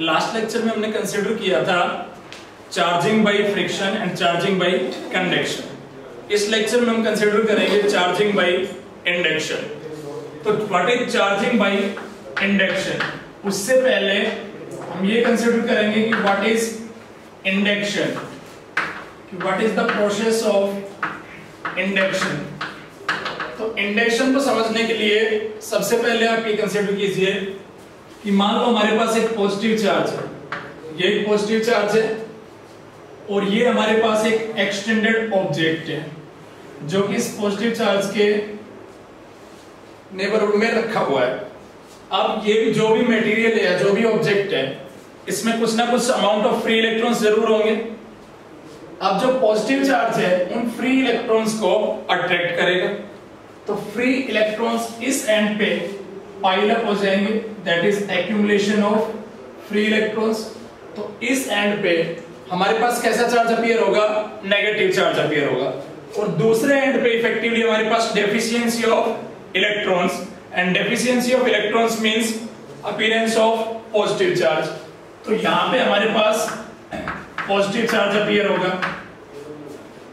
Last lecture में हमने consider किया था charging by friction and charging by conduction. इस लेक्चर में हम कंसिडर करेंगे चार्जिंग बाय इंडक्शन। तो what is charging by induction? उससे पहले हम ये कंसिडर करेंगे कि व्हाट इज इंडक्शन, कि what is the process of induction. तो इंडक्शन को समझने के लिए सबसे पहले आप ये कंसिडर कीजिए कि मान लो हमारे पास एक पॉजिटिव चार्ज है, ये एक पॉजिटिव चार्ज है और ये हमारे पास एक एक्सटेंडेड ऑब्जेक्ट है जो कि इस पॉजिटिव चार्ज के नेबरहुड में रखा हुआ है। अब ये जो भी मटेरियल है, जो भी ऑब्जेक्ट है, इसमें कुछ ना कुछ अमाउंट ऑफ फ्री इलेक्ट्रॉन्स जरूर होंगे। अब जो पॉजिटिव चार्ज है उन फ्री इलेक्ट्रॉन्स को अट्रैक्ट करेगा, तो फ्री इलेक्ट्रॉन्स इस एंड पे पाइल अप हो जाएंगे, that is accumulation of free electrons. तो इस एंड पे हमारे पास कैसा चार्ज अपीयर होगा? नेगेटिव चार्ज अपीयर होगा। और दूसरे एंड पे इफेक्टिवली हमारे पास deficiency of electrons, and deficiency of electrons means appearance of positive charge. तो यहां पे हमारे पास पॉजिटिव चार्ज अपीयर होगा।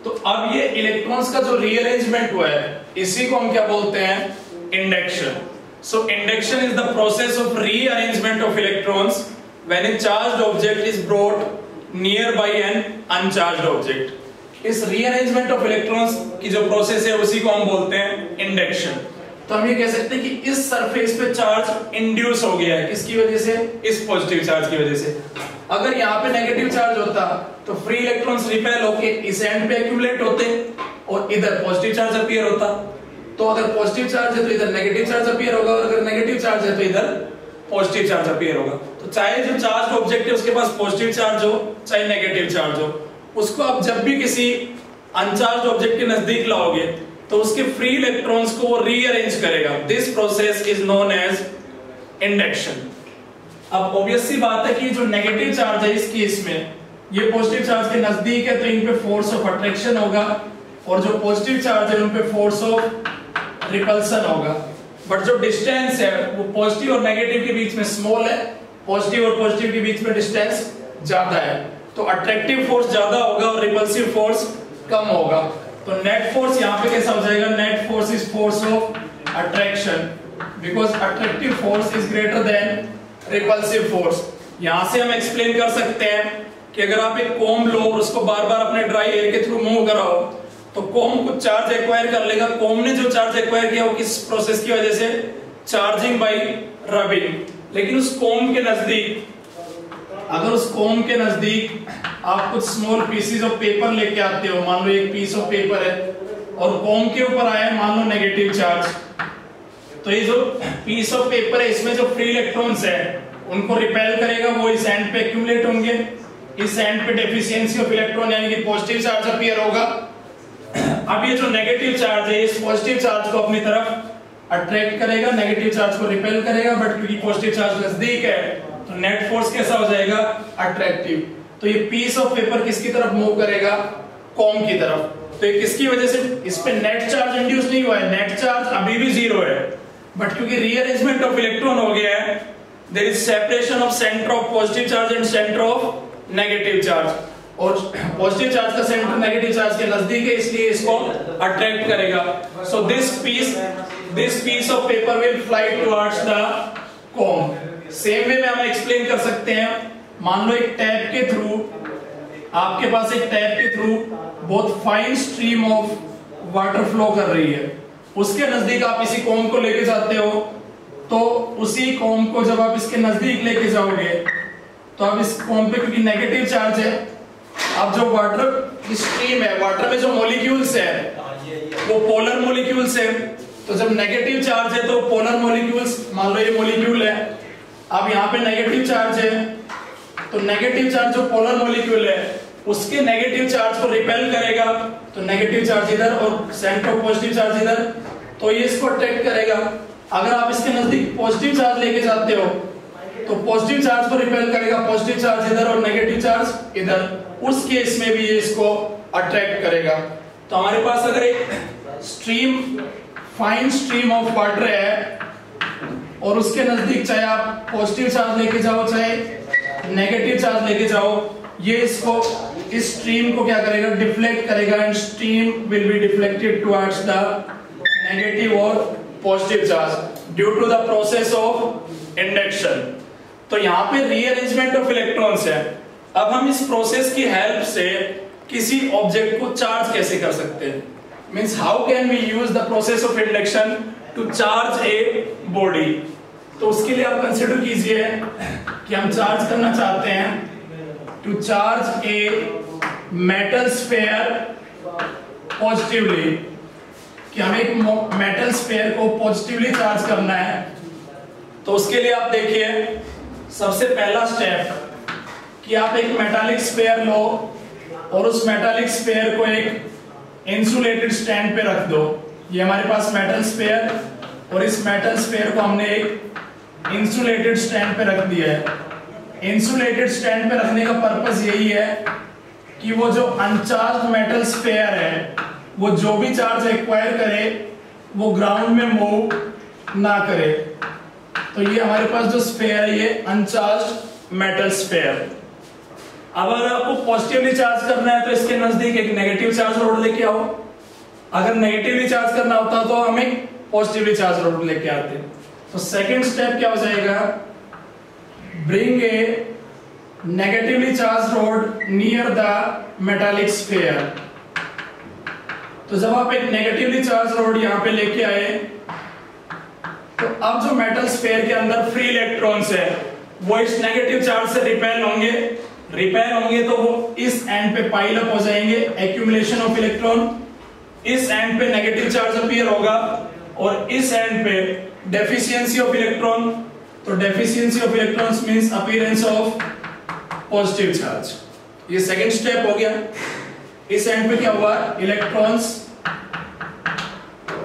तो अब ये इलेक्ट्रॉन्स का जो रीअरेंजमेंट हुआ है इसी को हम क्या बोलते हैं? Induction. So induction is the process of rearrangement of electrons when a charged object is brought near by an uncharged object. इस rearrangement of electrons की जो process है उसी को हम बोलते हैं induction। तो हम ये कह सकते हैं कि इस सरफेस पे चार्ज इंड्यूस हो गया है, किसकी वजह से? इस पॉजिटिव चार्ज की वजह से। अगर यहाँ पे नेगेटिव चार्ज होता तो फ्री इलेक्ट्रॉन्स रिपेल होके इस एंड पे एक्यूमुलेट होते और इधर पॉजिटिव चार्ज अपीयर होता। तो अगर पॉजिटिव चार्ज है तो इधर नेगेटिव चार्ज अपीयर होगा, और अगर नेगेटिव चार्ज है तो इधर पॉजिटिव चार्ज अपीयर होगा। तो चाहे जो चार्ज ऑब्जेक्ट है उसके पास पॉजिटिव चार्ज हो चाहे नेगेटिव चार्ज हो, उसको आप जब भी किसी अनचार्ज ऑब्जेक्ट के नजदीक लाओगे तो उसके फ्री इलेक्ट्रॉन्स को वो रीअरेंज करेगा। This process is known as induction. अब ऑब्वियस सी बात है कि जो नेगेटिव चार्ज है इस केस में ये पॉजिटिव चार्ज के नजदीक है तो इन पे फोर्स ऑफ अट्रैक्शन होगा, और जो पॉजिटिव चार्ज है उन पे फोर्स ऑफ रिपल्सन होगा। बट जो डिस्टेंस है वो पॉजिटिव और नेगेटिव के बीच में स्मॉल है, पॉजिटिव और पॉजिटिव के बीच में डिस्टेंस ज्यादा है, तो अट्रैक्टिव फोर्स ज्यादा होगा और रिपल्सिव फोर्स कम होगा। तो नेट फोर्स यहाँ पे कैसा हो जाएगा? Net force is force of attraction, because attractive force is greater than repulsive force. यहां से हम एक्सप्लेन कर सकते हैं कि अगर आप एक कोम लो और उसको बार बार अपने ड्राई एयर के थ्रू मूव कराओ तो कोम कुछ चार्ज एक्वायर कर लेगा। कोम ने जो चार्ज एक्वायर किया वो किस प्रोसेस की वजह से? Charging by rubbing. लेकिन उस कोम के नजदीक, अगर उस कोम के नजदीक आप कुछ स्मॉल पीसेस ऑफ पेपर लेके आते हो, मान लो एक पीस ऑफ पेपर है और कोम के ऊपर आया मान लो नेगेटिव चार्ज, तो ये जो पीस ऑफ पेपर है इसमें जो फ्री इलेक्ट्रॉन्स है उनको रिपेल करेगा, वो इस एंड पे एक्यूमुलेट होंगे, इस एंड पे डेफिशिएंसी ऑफ इलेक्ट्रॉन यानी कि पॉजिटिव चार्ज अपीयर होगा। अब ये जो नेगेटिव चार्ज है इस पॉजिटिव चार्ज को अपनी तरफ अट्रैक्ट करेगा, नेगेटिव चार्ज को रिपेल करेगा, बट क्योंकि पॉजिटिव चार्ज नजदीक है तो नेट फोर्स कैसा हो जाएगा? अट्रैक्टिव। तो ये पीस ऑफ पेपर किसकी तरफ मूव करेगा? कोम की तरफ। तो ये किसकी वजह से? इस पे नेट चार्ज इंड्यूस नहीं हुआ है, नेट चार्ज अभी भी जीरो है, बट क्योंकि रीअरेंजमेंट ऑफ इलेक्ट्रॉन हो गया है, there is separation of centre of positive charge and centre of negative charge, और पॉजिटिव चार्ज का सेंटर नेगेटिव चार्ज के नजदीक है इसलिए इसको अट्रैक्ट करेगा। So this piece of paper will fly towards the comb. Same way में हम एक्सप्लेन कर सकते हैं, मान लो एक टैप के थ्रू, आपके पास एक टैप के थ्रू बहुत fine stream of water flow कर रही है, उसके नजदीक आप इसी कोम को लेके जाते हो, तो उसी कोम को जब आप इसके नजदीक लेके जाओगे तो अब इस कोम पे क्योंकि नेगेटिव चार्ज है, अब जो वाटर की स्ट्रीम है, वाटर में जो मॉलिक्यूल्स है वो पोलर मॉलिक्यूल्स है, तो जब नेगेटिव चार्ज है तो पोलर मॉलिक्यूल्स, मान लो ये मॉलिक्यूल है, अब यहाँ पे नेगेटिव चार्ज है, तो नेगेटिव चार्ज जो पोलर मॉलिक्यूल है उसके नेगेटिव चार्ज को रिपेल करेगा, तो नेगेटिव चार्ज इधर और सेंटर ऑफ पॉजिटिव चार्ज इधर, तो ये इसको अट्रैक्ट करेगा। अगर आप इसके नजदीक पॉजिटिव चार्ज लेके जाते हो तो पॉजिटिव चार्ज को रिपेल करेगा, पॉजिटिव चार्ज इधर और नेगेटिव चार्ज इधर, उस केस में भी ये इसको अट्रैक्ट करेगा। तो हमारे पास अगर एक stream, fine stream of water है और उसके नजदीक चाहे आप पॉजिटिव चार्ज लेके जाओ चाहे नेगेटिव चार्ज लेके जाओ, ये इसको इस स्ट्रीम को क्या करेगा, डिफ्लेक्ट करेगा, and stream will be deflected towards the negative और positive charge due to the process of induction. तो यहाँ पे रीअरेंजमेंट ऑफ इलेक्ट्रॉन्स है। अब हम इस प्रोसेस की हेल्प से किसी ऑब्जेक्ट को चार्ज कैसे कर सकते हैं, means how can we use the process of induction to charge a body. तो उसके लिए आप कंसिडर कीजिए कि हम चार्ज करना चाहते हैं to charge a metal sphere positively, कि हमें एक मेटल स्फीयर को पॉजिटिवली चार्ज करना है। तो उसके लिए आप देखिए, सबसे पहला स्टेप कि आप एक मेटालिक स्फीयर लो और उस मेटालिक स्फीयर को एक इंसुलेटेड स्टैंड पे रख दो। ये हमारे पास मेटल स्फीयर, और इस मेटल स्फीयर को हमने एक इंसुलेटेड स्टैंड पे रख दिया है। इंसुलेटेड स्टैंड पे रखने का पर्पस यही है कि वो जो अनचार्ज मेटल स्फीयर है वो जो भी चार्ज एक्वायर करे वो ग्राउंड में मूव ना करे। तो ये हमारे पास जो स्फीयर है ये अनचार्ज मेटल स्फीयर। अब अगर आपको पॉजिटिवली चार्ज करना है तो इसके नजदीक एक नेगेटिव चार्ज रोड लेके आओ। अगर नेगेटिवली चार्ज करना होता तो हम एक पॉजिटिवली चार्ज रोड लेके आते। तो सेकंड स्टेप क्या हो जाएगा, bring a negatively charge road near the metallic sphere. तो जब आप एक नेगेटिवली चार्ज रोड यहां पे लेके आए तो अब जो मेटल स्फीयर के अंदर फ्री इलेक्ट्रॉन्स है वो इस नेगेटिव चार्ज से रिपेल होंगे। तो वो इस एंड पे पाइल अप हो जाएंगे, एक्यूमुलेशन ऑफ इलेक्ट्रॉन। इस एंड पे नेगेटिव चार्ज अपीयर होगा और इस एंड पे डेफिशिएंसी ऑफ इलेक्ट्रॉन। तो deficiency of electrons means appearance of positive charge. ये सेकंड स्टेप हो गया। इस एंड पे क्या हुआ, इलेक्ट्रॉन्स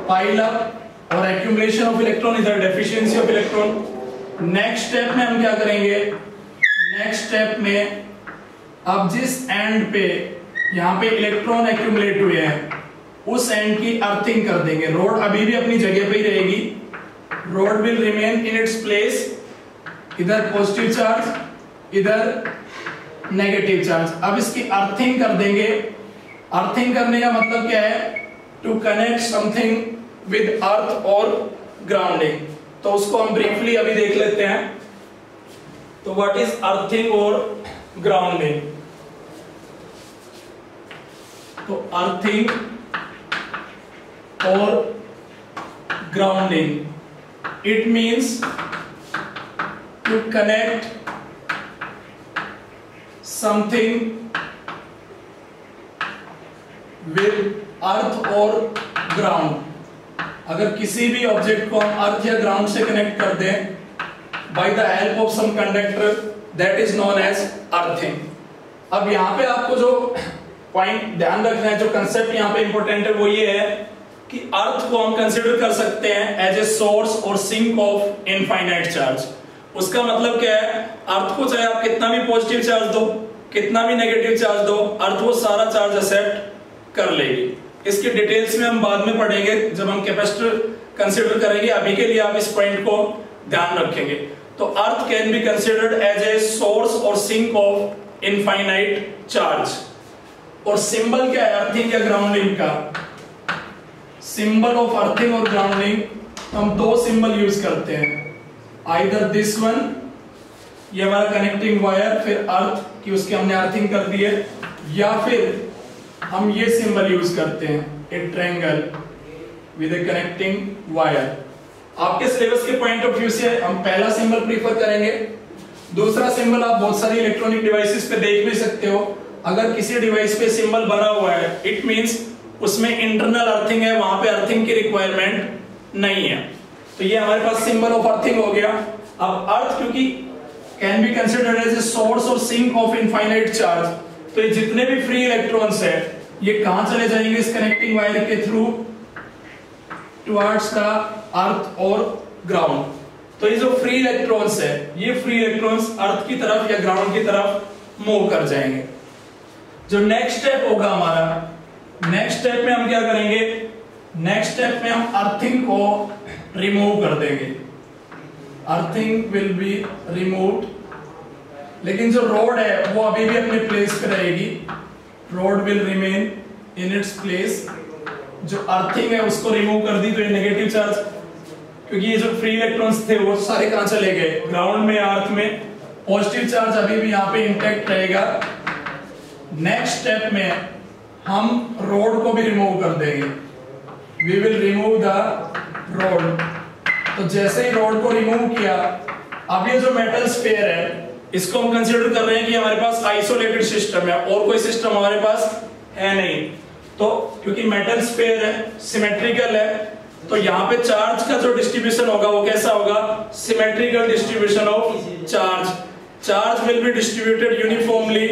पाइल अप और एक्यूमुलेशन ऑफ इलेक्ट्रॉन, इधर deficiency of electron. Next step में हम क्या करेंगे, नेक्स्ट स्टेप में अब जिस एंड पे यहाँ पे इलेक्ट्रॉन एक्यूमुलेट हुए हैं उस एंड की अर्थिंग कर देंगे। रोड अभी भी अपनी जगह पे ही रहेगी, road will remain in its place, इधर पॉजिटिव चार्ज इधर नेगेटिव चार्ज। अब इसकी अर्थिंग कर देंगे। अर्थिंग करने का मतलब क्या है, to connect something with earth और ग्राउंडिंग। तो उसको हम ब्रीफली अभी देख लेते हैं। तो व्हाट इज अर्थिंग और ग्राउंडिंग। तो अर्थिंग और grounding, it means to connect something with earth और ग्राउंड। अगर किसी भी ऑब्जेक्ट को हम अर्थ या ग्राउंड से कनेक्ट कर दें by the help of some conductor, that is known as earthing. अब यहाँ पे आपको जो पॉइंट ध्यान रखना है, जो कंसेप्ट यहाँ पे इंपॉर्टेंट है वो ये है कि अर्थ को हम कंसीडर कर सकते हैं एज ए सोर्स और सिंक ऑफ इनफाइनाइट चार्ज। उसका मतलब क्या है, अर्थ को चाहे आप कितना भी पॉजिटिव चार्ज दो, कितना भी नेगेटिव चार्ज दो, अर्थ वो सारा चार्ज एक्सेप्ट कर लेगी। इसकी डिटेल्स में हम बाद में पढ़ेंगे जब हम कैपेसिटर कंसीडर करेंगे। अभी के लिए आप इस पॉइंट को ध्यान रखेंगे। तो earth can be considered as a source और सिंक ऑफ इनफाइनाइट चार्ज। और सिंबल क्या है अर्थिंग या ग्राउंडिंग का, सिंबल ऑफ अर्थिंग और ग्राउंडिंग हम दो सिंबल यूज करते हैं, आइदर दिस वन, ये हमारा कनेक्टिंग वायर, फिर अर्थ की उसके हमने अर्थिंग कर दी है, या फिर हम ये सिंबल यूज करते हैं, ए triangle with A connecting wire. आपके सिलेबस के पॉइंट ऑफ व्यू से हम पहला सिंबल प्रीफर करेंगे। दूसरा सिंबल आप बहुत सारी इलेक्ट्रॉनिक डिवाइसेस पे देख भी सकते हो। अगर किसी डिवाइस पे सिंबल बना हुआ है, इट मींस उसमें इंटरनल अर्थिंग है, वहां पे अर्थिंग की रिक्वायरमेंट नहीं है। तो ये हमारे पास सिंबल ऑफ अर्थिंग हो गया। अब अर्थ क्योंकि can be considered as a source और सिंक ऑफ इनफाइनाइट चार्ज, तो ये जितने भी फ्री इलेक्ट्रॉन्स है ये कहां चले जाएंगे इस कनेक्टिंग वायर के थ्रू, टुवर्ड्स द अर्थ और ग्राउंड। तो ये जो फ्री इलेक्ट्रॉन्स है ये फ्री इलेक्ट्रॉन्स अर्थ की तरफ या ग्राउंड की तरफ मूव कर जाएंगे। जो नेक्स्ट स्टेप होगा हमारा, नेक्स्ट स्टेप में हम क्या करेंगे, नेक्स्ट स्टेप में हम अर्थिंग को रिमूव कर देंगे। अर्थिंग विल बी रिमूव्ड लेकिन जो रोड है वो अभी भी अपने प्लेस पे रहेगी, road will remain in its place. जो अर्थिंग है उसको रिमूव कर दी तो ये नेगेटिव चार्ज, क्योंकि ये जो फ्री इलेक्ट्रॉन्स थे वो सारे कहां चले गए, ग्राउंड में, अर्थ में। पॉजिटिव चार्ज अभी भी यहाँ पे इंटैक्ट रहेगा। नेक्स्ट स्टेप में हम रोड को भी रिमूव कर देंगे, we will remove the rod. तो जैसे ही रोड को रिमूव किया, अब ये जो मेटल स्फीयर है इसको हम कंसीडर कर रहे हैं कि हमारे पास आइसोलेटेड सिस्टम है और कोई सिस्टम हमारे पास है नहीं। तो क्योंकि मेटल स्फीयर है, सिमेट्रिकल है, तो यहाँ पे चार्ज का जो डिस्ट्रीब्यूशन होगा वो कैसा होगा, symmetrical distribution of charge. Charge will be distributed uniformly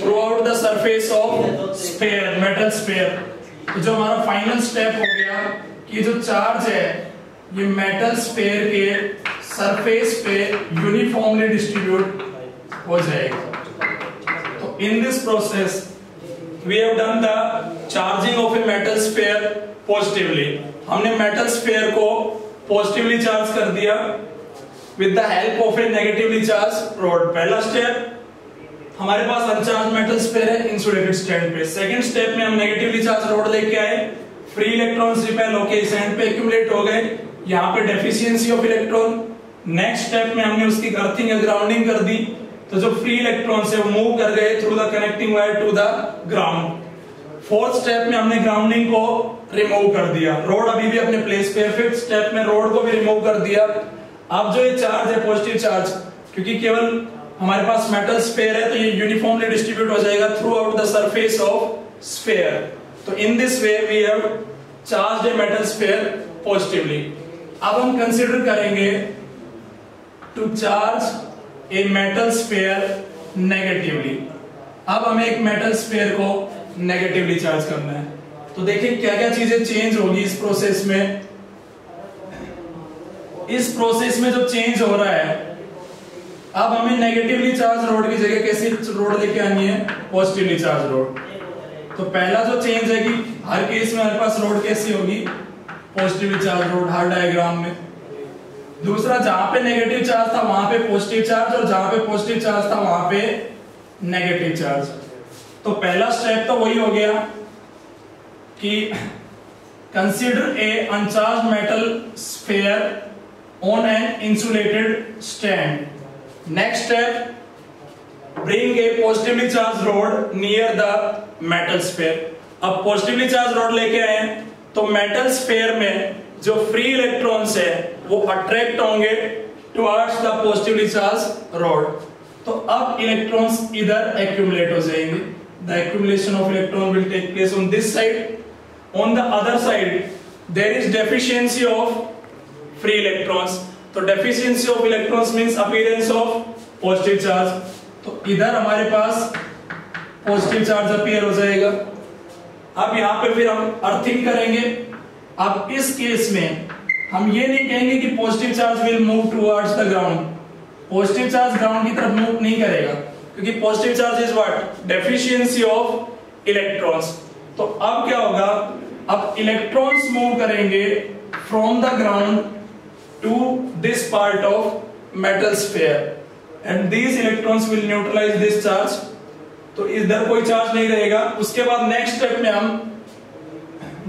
through out the surface of sphere, metal sphere. तो जो हमारा फाइनल स्टेप हो गया कि जो चार्ज है ये मेटल स्फीयर के सरफेस पे यूनिफॉर्मली डिस्ट्रीब्यूट हो जाएगा। तो in this process we have done the charging of a metal sphere positively. हमने मेटल स्फीयर को पॉजिटिवली चार्ज कर दिया with the help of a negatively charge rod. पहला स्टेप हमारे पास अनचार्ज मेटल स्फीयर है इंसुलेटेड स्टैंड पे। Second step में हम नेगेटिवली चार्ज रोड लेके आए, फ्री इलेक्ट्रॉन्स रिपेल होके सैंड पे एक्यूमुलेट हो गए, यहाँ पे deficiency of electron. Next step में हमने उसकी अर्थिंग या ग्राउंडिंग कर दी, तो जो फ्री इलेक्ट्रॉन्स है वो मूव कर गए through the connecting wire to the ground. Fourth step में हमने ग्राउंडिंग को रिमूव कर दिया, रोड अभी भी अपने प्लेस पे है। फिफ्थ स्टेप में रोड को भी रिमूव कर दिया। अब जो ये चार्ज है पॉजिटिव चार्ज, क्योंकि केवल हमारे पास मेटल स्फीयर है तो ये यूनिफॉर्मली डिस्ट्रीब्यूट हो जाएगा throughout the surface of sphere. तो in this way we have charged a metal sphere positively. अब हम कंसीडर करेंगे to charge a metal sphere negatively. अब हमें एक मेटल स्फीयर को नेगेटिवली चार्ज करना है। तो देखिए क्या क्या चीजें चेंज होगी इस प्रोसेस में। इस प्रोसेस में जो चेंज हो रहा है, अब हमें नेगेटिवली चार्ज रोड की जगह कैसी रोड लेके आनी है, पॉजिटिवली चार्ज रोड। तो पहला जो चेंज है कि हर केस में हमारे पास रोड कैसी होगी, पॉजिटिवली चार्ज रोड हर डायग्राम में। दूसरा, जहां पे नेगेटिव चार्ज था वहां पे पॉजिटिव चार्ज, और जहां पे पॉजिटिव चार्ज था वहां पे नेगेटिव चार्ज। तो पहला स्टेप तो वही हो गया कि consider a अनचार्ज metal sphere on an insulated stand. Next step, bring a positively charged rod near the metal sphere. अब positively charged rod लेके आए तो metal sphere में जो free electrons है वो attract होंगे towards the positively charged rod. तो अब electrons इधर accumulate हो जाएंगे. The accumulation of electron will take place on this side. On the other side, there is deficiency of free electrons. तो deficiency of electrons means appearance of positive charge. तो इधर हमारे पास positive charge appear हो जाएगा। अब यहाँ पे फिर हम अर्थिंग करेंगे। अब इस केस में हम ये नहीं कहेंगे कि positive charge will move towards the ground. positive charge ground की तरफ move नहीं करेगा, क्योंकि positive charge is what? deficiency of electrons. तो अब क्या होगा, अब electrons move करेंगे from the ground to this part of metal sphere and these electrons will neutralize this charge. तो इधर कोई चार्ज नहीं रहेगा। उसके बाद नेक्स्ट स्टेप में हम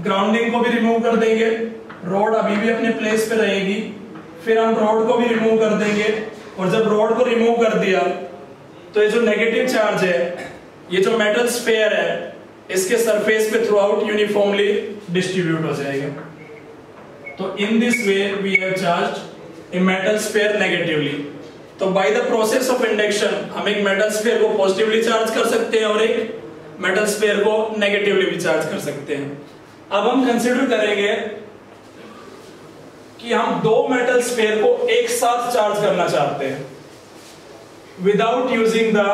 ग्राउंडिंग को भी रिमूव कर देंगे, रोड अभी भी अपने प्लेस पे रहेगी। फिर हम रोड को भी रिमूव कर देंगे, और जब रोड को रिमूव कर दिया तो ये जो नेगेटिव चार्ज है, ये जो मेटल स्फीयर है, इसके सरफेस पे थ्रू आउट यूनिफॉर्मली डिस्ट्रीब्यूट हो जाएगा। तो in this way we have charged a metal sphere negatively. तो by the process of induction हम एक metal sphere को positively charge कर सकते हैं और एक metal sphere को negatively भी charge कर सकते हैं। अब हम consider करेंगे कि हम दो metal sphere को एक साथ charge करना चाहते हैं without using the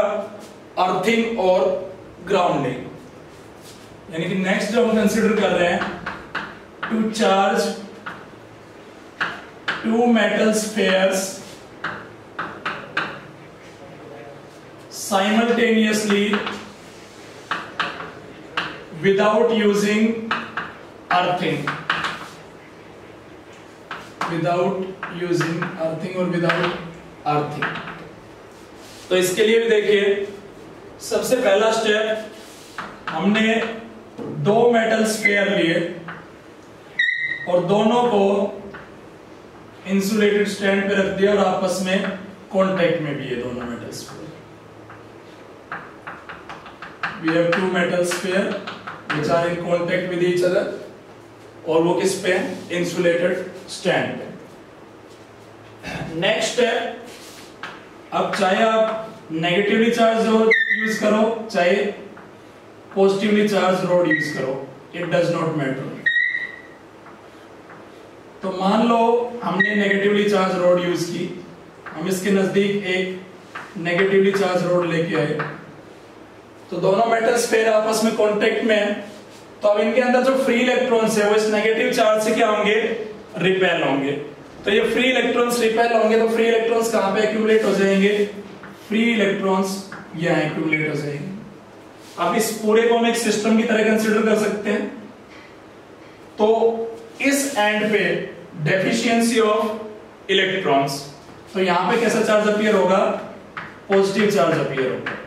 earthing or grounding। यानी कि next जो हम consider कर रहे हैं to charge two metal spheres simultaneously without using earthing, or without earthing। तो इसके लिए भी देखिए, सबसे पहला स्टेप, हमने दो मेटल स्फीयर लिए और दोनों को इंसुलेटेड स्टैंड पे रख दिया और आपस में कांटेक्ट में भी है दोनों metal sphere. We have two metal sphere which are in contact with each other, और वो किस पे, इंसुलेटेड स्टैंड पे। नेक्स्ट है, अब चाहे आप नेगेटिवली चार्ज रोड यूज करो चाहे पॉजिटिवली चार्ज रोड यूज करो, इट डज नॉट मैटर। तो मान लो हमने नेगेटिवली चार्ज रोड यूज की, हम इसके नजदीक एक नेगेटिवली चार्ज रोड लेके आए, तो दोनों मेटल स्फीयर आपस में कांटेक्ट में है, तो अब इनके अंदर जो फ्री इलेक्ट्रॉन्स है वो इस नेगेटिव चार्ज से क्या होंगे, रिपेल होंगे। तो ये फ्री इलेक्ट्रॉन्स रिपेल होंगे, तो फ्री इलेक्ट्रॉन्स कहां पे एक्यूमुलेट हो जाएंगे, फ्री इलेक्ट्रॉन्स यहां एक्यूमुलेट हो जाएंगे। आप इस पूरे को हम एक सिस्टम की तरह कंसीडर कर सकते हैं। तो इस एंड पे डेफिशिएंसी ऑफ इलेक्ट्रॉन्स, तो यहां पे कैसा चार्ज अपीयर होगा, पॉजिटिव चार्ज अपीयर होगा।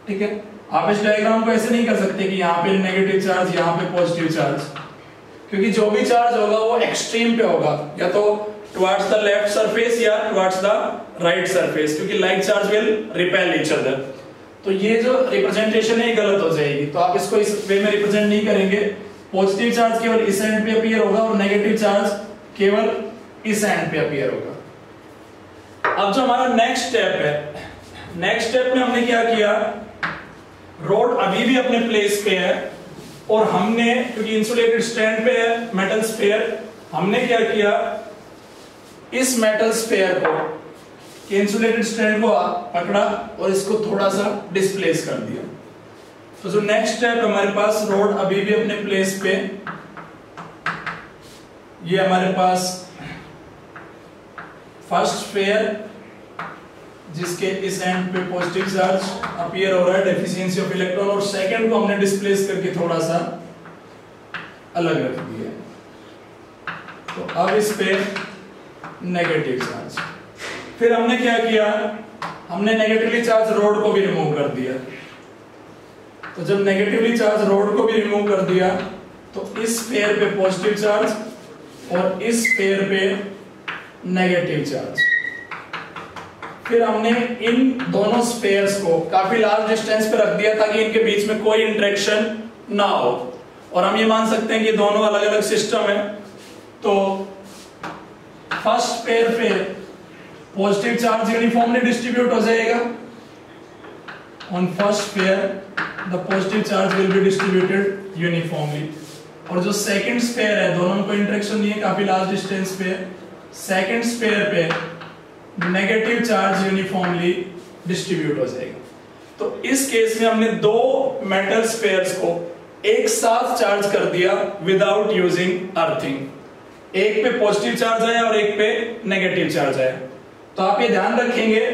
ठीक है, आप इस डायग्राम को ऐसे नहीं कर सकते कि यहाँ पे नेगेटिव चार्ज, यहाँ पे पॉजिटिव चार्ज, क्योंकि जो भी चार्ज होगा वो एक्सट्रीम पे होगा, या तो टुवर्ड्स द लेफ्ट सरफेस या टुवर्ड्स द राइट सरफेस, क्योंकि like charge will repel each other. तो ये जो रिप्रेजेंटेशन है ये गलत हो जाएगी, तो आप इसको इस वे में रिप्रेजेंट नहीं करेंगे। पॉजिटिव चार्ज केवल इस एंड पे अपीयर होगा और नेगेटिव चार्ज केवल इस एंड पे अपीयर होगा। अब जो हमारा नेक्स्ट स्टेप है, नेक्स्ट स्टेप में हमने क्या किया, रोड अभी भी अपने प्लेस पे है और हमने, क्योंकि इंसुलेटेड स्टैंड पे है मेटल स्फीयर, हमने क्या किया, इस मेटल स्फीयर को, इंसुलेटेड स्टैंड को पकड़ा और इसको थोड़ा सा डिस्प्लेस कर दिया। तो जो नेक्स्ट स्टेप हमारे पास, रोड अभी भी अपने प्लेस पे, ये हमारे पास फर्स्ट स्फीयर जिसके इस एंड पे पॉजिटिव चार्ज अपीयर हो रहा है, डेफिशिएंसी ऑफ इलेक्ट्रॉन, और सेकंड को हमने डिस्प्लेस करके थोड़ा सा अलग रख दिया। तो अब इस पे नेगेटिव चार्ज, फिर हमने क्या किया, हमने नेगेटिवली चार्ज रोड को भी रिमूव कर दिया। तो जब नेगेटिवली चार्ज रोड को भी रिमूव कर दिया, तो इस पेयर पे पॉजिटिव चार्ज और इस पेयर पे नेगेटिव चार्ज। फिर हमने इन दोनों स्फीयर्स को काफी लार्ज डिस्टेंस पे रख दिया ताकि इनके बीच में कोई इंटरेक्शन ना हो, और हम ये मान सकते हैं कि दोनों अलग अलग सिस्टम है। तो फर्स्ट पेयर पे पॉजिटिव चार्ज यूनिफॉर्मली डिस्ट्रीब्यूट हो जाएगा, on first pair the positive charge will be distributed uniformly, और जो सेकंड स्फीयर है दोनों को इंटरेक्शन नहीं है काफी लार्ज डिस्टेंस पे, सेकंड स्फीयर पे नेगेटिव चार्ज यूनिफॉर्मली डिस्ट्रीब्यूट हो जाएगा। तो इस केस में हमने दो मेटल स्फीयर्स को एक साथ चार्ज कर दिया विदाउट यूजिंग अर्थिंग। एक पे पॉजिटिव चार्ज आया और एक पे नेगेटिव चार्ज आया। तो आप ये ध्यान रखेंगे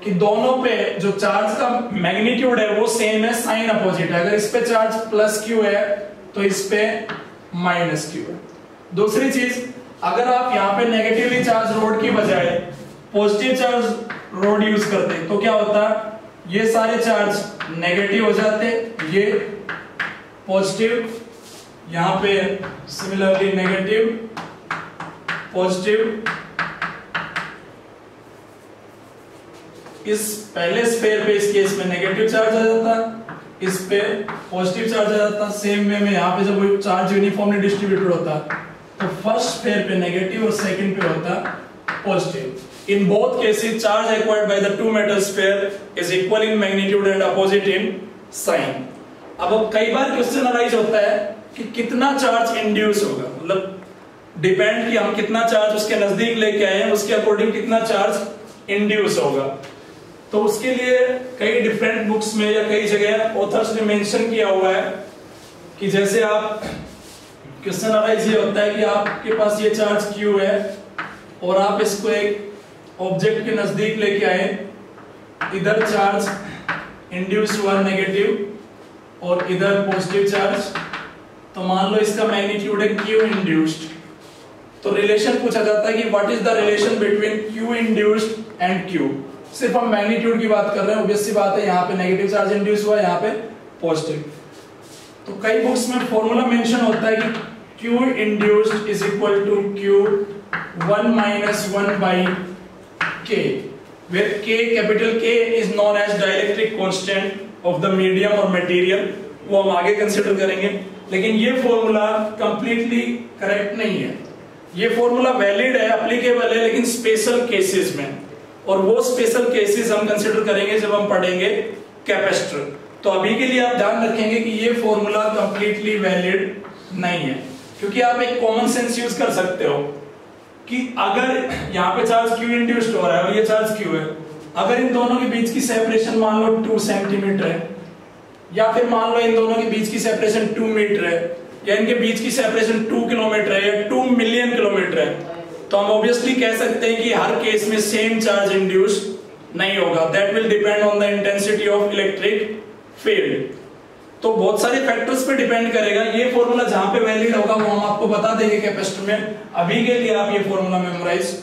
कि दोनों पे जो चार्ज का मैग्नीट्यूड है वो सेम है, साइन अपोजिट है। अगर इस पे चार्ज प्लस क्यू है तो इस पे माइनस क्यू है। दूसरी चीज, अगर आप यहाँ पे नेगेटिवली चार्ज रोड की बजाय पॉजिटिव चार्ज रोड यूज करते तो क्या होता, ये सारे चार्ज नेगेटिव हो जाते, ये पॉजिटिव, यहाँ पे सिमिलरली नेगेटिव पॉजिटिव, इस पहले स्फीयर पे इस केस में नेगेटिव चार्ज आ जाता, इस पे पॉजिटिव चार्ज आ जाता। सेम वे में यहाँ पे जब चार्ज यूनिफॉर्मली डिस्ट्रीब्यूटेड होता तो फर्स्ट स्फीयर पे नेगेटिव और सेकंड पे होता positive. In both cases, charge acquired by the two metal sphere is equal in magnitude and opposite in sign. अब कई बार क्वेश्चन अराइज होता है कि कितना चार्ज इंड्यूस होगा, मतलब डिपेंड कि हम कितना चार्ज उसके नजदीक लेके आए हैं उसके अकॉर्डिंग कितना चार्ज इंड्यूस होगा। तो उसके लिए कई डिफरेंट बुक्स में या कई जगह ऑथर्स ने मेंशन किया हुआ है कि जैसे आप क्वेश्चन अराइज ये होता है कि आपके पास ये चार्ज Q है और आप इसको एक ऑब्जेक्ट के नजदीक लेके आए, इधर चार्ज इंड्यूस हुआ नेगेटिव और इधर पॉजिटिव चार्ज, तो मान लो इसका मैग्नीट्यूड है Q इंड्यूस्ड। तो रिलेशन पूछा जाता है कि what is the relation between Q induced and Q। सिर्फ हम मैग्नीट्यूड की बात कर रहे हैं, ऑब्वियस सी बात है, यहाँ पे नेगेटिव चार्ज इंड्यूस हुआ, यहाँ पे पॉजिटिव। तो कई बुक्स में फॉर्मूला मेंशन होता है कि Q induced is equal to Q1 minus 1 by K, where K capital K is known as dielectric constant of the medium और मटेरियल, वो हम आगे कंसीडर करेंगे। लेकिन ये फॉर्मूला कंप्लीटली करेक्ट नहीं है। ये फॉर्मूला वैलिड है, एप्लीकेबल है, लेकिन स्पेशल केसेस में, और वो स्पेशल केसेस हम कंसीडर करेंगे जब हम पढ़ेंगे कैपेसिटर। तो अभी के लिए आप ध्यान रखेंगे कि ये फॉर्मूला कंप्लीटली वैलिड नहीं है, क्योंकि आप एक कॉमन सेंस यूज कर सकते हो कि अगर यहाँ पे चार्ज Q इंड्यूस्ड हो रहा है और ये चार्ज Q है, अगर इन दोनों के बीच की सेपरेशन मान लो 2 सेंटीमीटर है, या फिर मान लो इन दोनों के बीच की सेपरेशन 2 मीटर है, या इनके बीच की सेपरेशन 2 किलोमीटर है, या 2 मिलियन किलोमीटर है, तो हम ऑब्वियसली कह सकते हैं कि हर केस में सेम चार्ज इंड्यूस नहीं होगा। That will depend on the intensity of electric field. तो बहुत सारे फैक्टर्स पे डिपेंड करेगा। ये फॉर्मूला जहां पे वैलिड होगा वो हम आपको बता देंगे कैपेसिटर में। अभी के लिए आप ये फॉर्मूला मेमोराइज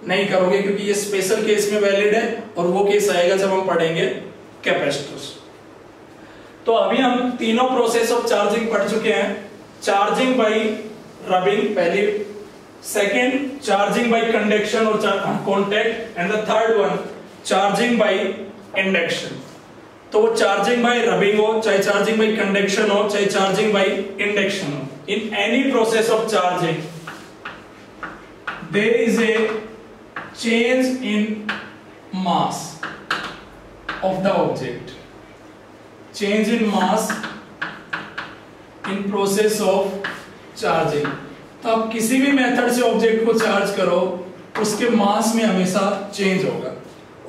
नहीं करोगे, क्योंकि ये स्पेशल केस में वैलिड है, और वो केस आएगा जब हम पढ़ेंगे कैपेसिटर्स। तो अभी हम तीनों प्रोसेस ऑफ चार्जिंग पढ़ चुके हैं। चार्जिंग बाय रबिंग पहली, सेकेंड चार्जिंग बाय कंडक्शन और contact, and the third one charging by induction. तो वो चार्जिंग बाय रबिंग हो, चाहे चार्जिंग बाय कंडक्शन हो, चाहे चार्जिंग बाय इंडक्शन हो, in any process of charging there is a change in mass of the object, change in mass in process of charging. तो आप किसी भी मेथड से ऑब्जेक्ट को चार्ज करो, उसके मास में हमेशा चेंज होगा।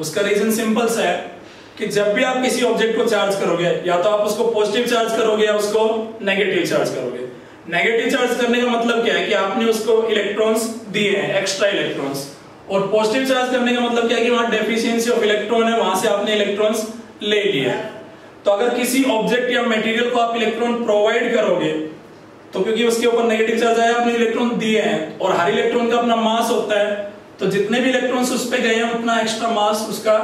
उसका रीजन सिंपल सा है कि जब भी आप किसी ऑब्जेक्ट को चार्ज करोगे, या तो आप उसको पॉजिटिव चार्ज करोगे या उसको नेगेटिव चार्ज करोगे। नेगेटिव चार्ज करने का मतलब क्या है कि आपने उसको इलेक्ट्रॉन्स दिए हैं, एक्स्ट्रा इलेक्ट्रॉन्स, और पॉजिटिव चार्ज करने का मतलब क्या है कि वहां डेफिशिएंसी ऑफ इलेक्ट्रॉन है, वहां से आपने इलेक्ट्रॉन्स ले लिए। तो अगर किसी ऑब्जेक्ट या मटेरियल को आप इलेक्ट्रॉन प्रोवाइड करोगे, तो क्योंकि उसके ऊपर नेगेटिव चार्ज आया, आपने इलेक्ट्रॉन दिए हैं, और हर इलेक्ट्रॉन का अपना मास होता है, तो जितने भी इलेक्ट्रॉन्स उस पे गए हैं उतना एक्स्ट्रा मास उसका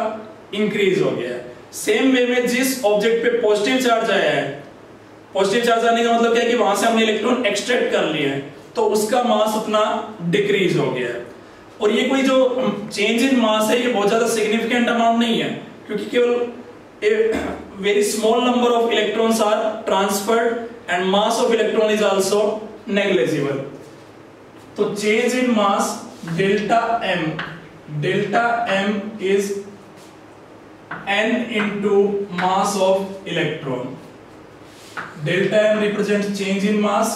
इंक्रीज हो गया है। सेम वे में जिस ऑब्जेक्ट पे पॉजिटिव चार्ज आया है, पॉजिटिव चार्ज आने का मतलब क्या है कि वहां से हमने इलेक्ट्रॉन एक्सट्रैक्ट कर लिए हैं, तो उसका मास उतना डिक्रीज हो गया है। और ये कोई जो चेंज इन मास है, ये बहुत ज्यादा सिग्निफिकेंट अमाउंट नहीं है, क्योंकि केवल a very small number of electrons are transferred and mass of electron is also negligible. तो change in mass delta m is n into mass of electron. Delta m represents change in mass,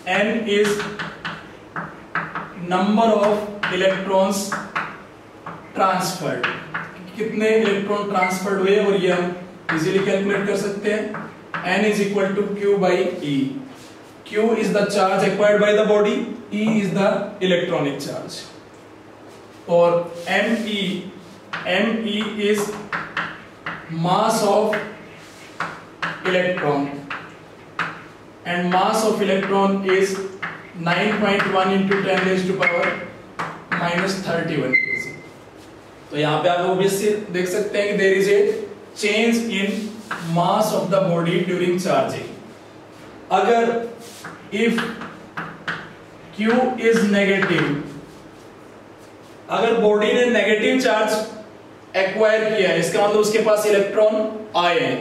n is number of electrons transferred, कितने electron transferred हुए, और ये हम easily calculate कर सकते हैं। n is equal to q by e. q is the charge acquired by the body, e is the electronic charge, और me is mass of electron, and mass of electron is 9.1 into 10 raised to power minus 31 kg। तो यहाँ पे आप obviously देख सकते हैं कि there is a change in mass of the body during charging. अगर इफ Q इज नेगेटिव, अगर बॉडी ने नेगेटिव चार्ज एक्वायर किया है, इसका मतलब उसके पास इलेक्ट्रॉन आए हैं,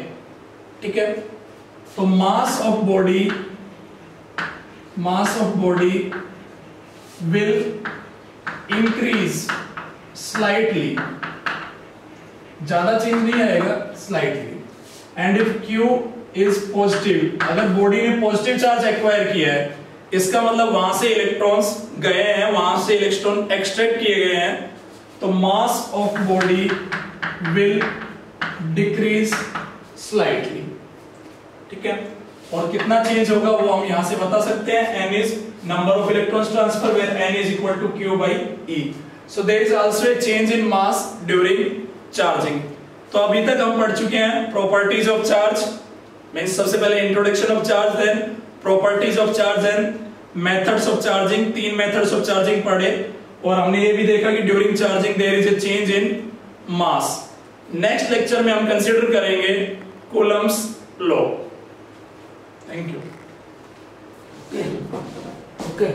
ठीक है, तो mass of body will increase slightly, ज्यादा चेंज नहीं आएगा, slightly. And if Q is positive, अगर बॉडी ने पॉजिटिव चार्ज एक्वायर किया है, इसका मतलब वहां से इलेक्ट्रॉन्स गए हैं, वहां से इलेक्ट्रॉन एक्सट्रैक्ट किए गए हैं, तो mass of body will decrease slightly, ठीक है। और कितना चेंज होगा वो हम यहां से बता सकते हैं, n is number of electrons transfer where n is equal to q by e। So there is also a change in mass during charging. तो अभी तक हम पढ़ चुके हैं प्रॉपर्टीज ऑफ चार्ज, मींस सबसे पहले introduction of charge, then properties of charge, and methods of charging. 3 methods of charging पढ़े, और हमने ये भी देखा कि during charging there is a change in mass. Next lecture में हम कंसीडर करेंगे Coulomb's law. Thank you. Okay